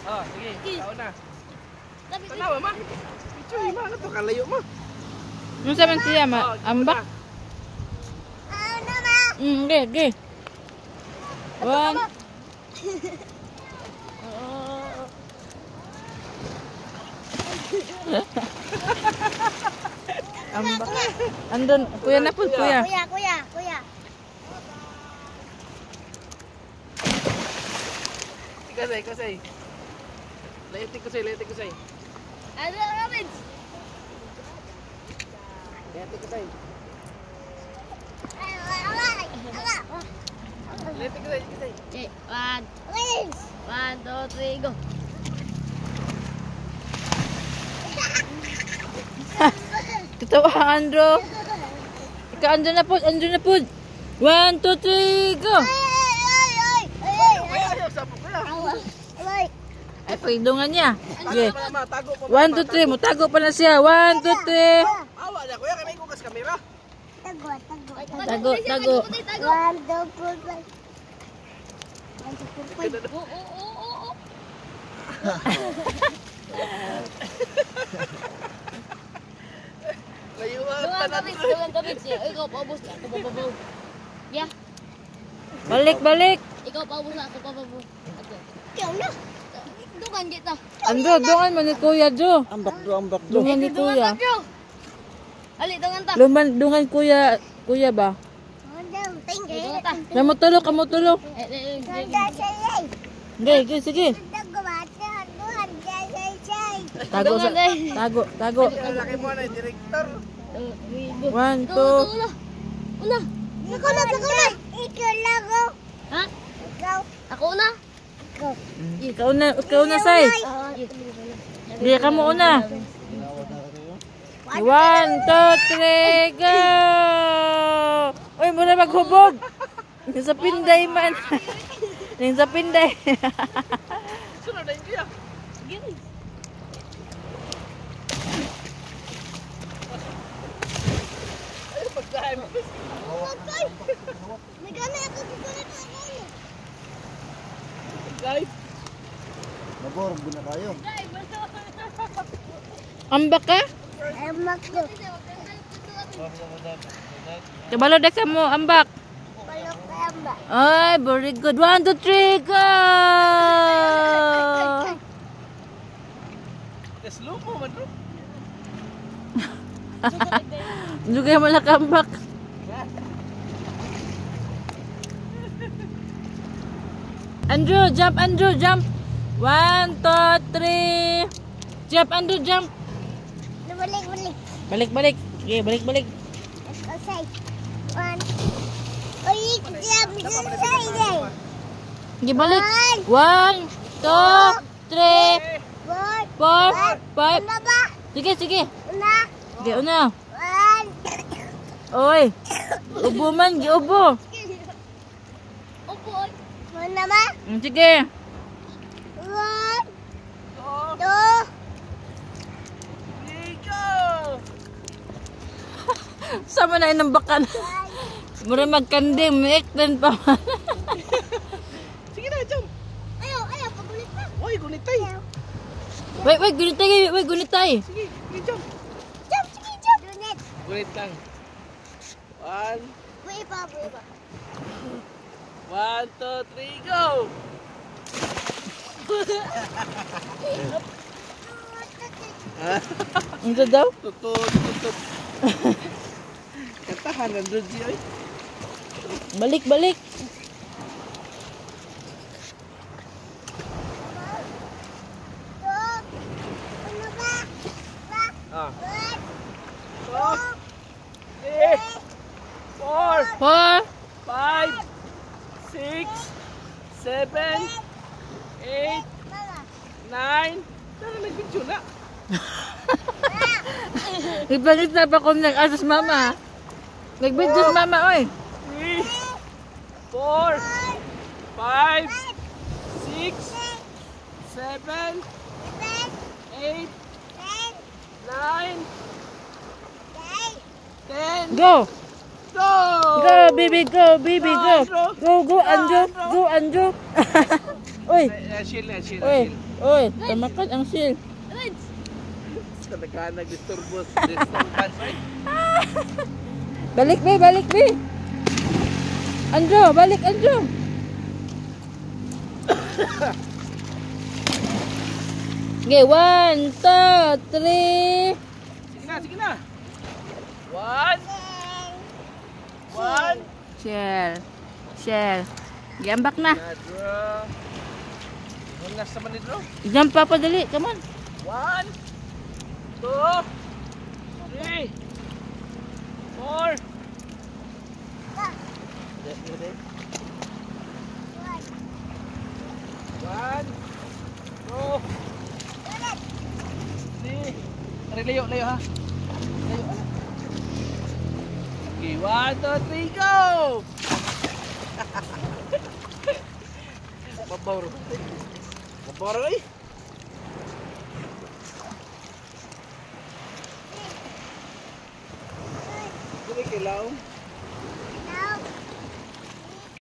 Oh, sige. Tao na. Tanawa, ma. Pichoy, ma. Ito ka layo, ma. Ano saman siya, ma? Ambak? Okay, okay. One. Ambak. Andun, kuya na po, kuya. Kuya. Kasay. Layatik kusay. Ano, Robin? Layatik kusay. Layatik kusay. Okay, 1, 2, 3, go. Katawa, Andrew. Ikaw, andun na po. 1, 2, 3, go! Ayaw, sabog ko na. Ay, pagdungan niya. Sige. Tago pa. 1, 2, 3. Mutago pa na siya. 1, 2, 3. Awa na, kuya. Kamay ko kas kamera. Tago. 1, 2, 3. Oo. Layuan. Dungan kabit siya. Ikaw paubos na. Ako papabaw. Yeah. Balik. Ikaw paubos na. Ako papabaw. Ikaw na. Dungan kita. Andrew, dungan mo ni Kuya Jo. Ambak do. Dungan ni Kuya. Ali, dungan ta. Dungan Kuya ba? Kamu tulo. Sige. Tago. Laki mo na, direktor. 1, 2. Una. Ikaw na. Ha? Ako na. Ikaw na, Sai. Hindi ka mo una. 1, 2, 3, go! Uy, muna maghubog. Sa pinday man. Sa pinday. Sunod na hindi ah. Ay, pagkain. Guys. Nagorog na kayo. Ambak ka? Kabalo na ka mo, ambak. Ay, very good. 1, 2, 3, go! Slow mo man, bro. Juga mo lang ambak. Andrew, jump. 1, 2, 3. Jump, Andrew, jump. Balik. Okay, balik. Sige, balik. 1, 2, 3, 4, 5. Sige. Sige, una. Oy. Ubo man, giubo. Sige. 1, 2. Sama na inambakan. Mura magkandim, make-ten pa man. Sige na, jump. Ayaw, pagulit na. Uy, gunitay. Wait, gunitay. Sige, jump. Jump. Gunit lang. 1, Wait pa. 1, 2, 3, go! Ano daw? Tutut. Katahan ng Rudy, oy. Balik. Ah. 3, 4, 4. 5, 6, 7, 8, 9. Tara, nag-video na. Ibangit na pa kung nag-asas mama. Nag-video si mama, oy. 3, 4, 5, 6, 7, 8, 9, 10. Go, Go! baby, go. Go, Anjo. Uy! Shield na, shield. Uy! Uy! Tamakan ang shield. Reds. Sa nag-disturbance. Disturbance. Balik, Bi! Balik, Bi! Anjo! Balik, Anjo! Okay, 1, 2, 3. Sige na, sige na. 1. 1. Shell. Shell. Gambak na. Draw. Hunas naman ni draw. Jump pa dali. Come on. 1, 2, 3, 4. One, two, three. Tari, layo, layo ha. Layo, ala. Okay, 1, 2, 3, go! Babaw ro. Babaw ro eh. Dili kailaw.